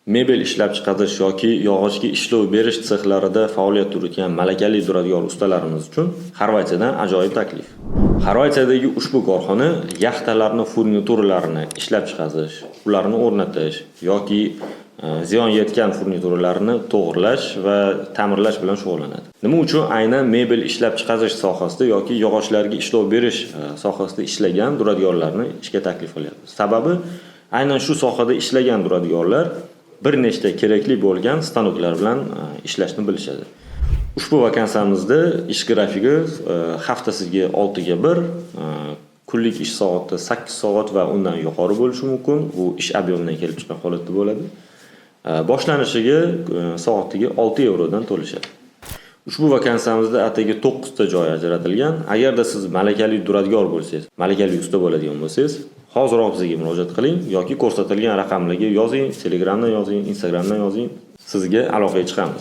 Mebel ishlab chiqarish yoki yog'ochga ishlov berish sexlarida faoliyat yuritgan malakali duradgor ustalarimiz uchun Xorvatiyadan ajoyib taklif. Xorvatiyadagi ushbu korxona yaxtalarning furnituralarini ishlab chiqarish, ularni o'rnatish yoki ziyon yetgan furnituralarni to'g'irlash va ta'mirlash bilan shug'ullanadi. Nima uchun aynan mebel ishlab chiqarish sohasida yoki yog'ochlarga ishlov berish sohasida ishlagan duradgorlarni ishga taklif qilyapmiz? Sababi aynan shu sohada ishlagan duradgorlar bir nechta kerakli bo'lgan stanoklar bilan ishlashni bilishadi. Ushbu vakansiyamizda ish grafigi haftasiga 6 ga 1, kunlik ish soati 8 soat va undan yuqori bo'lishi mumkin. Bu ish ob'yemidan kelib chiqqan holatda bo'ladi. Boshlanishiga soatiga 6 yevrodan to'lashadi. Ushbu vakansiyamizda atigi 9 ta joy ajratilgan. Agarda siz malakali duradgor bo'lsangiz, malakali usta bo'ladigan bo'lsangiz, hoziroq bizga murojaat qiling yoki ko'rsatilgan raqamlarga yozing, Telegramdan yozing, Instagramdan yozing. Sizga aloqaga chiqamiz.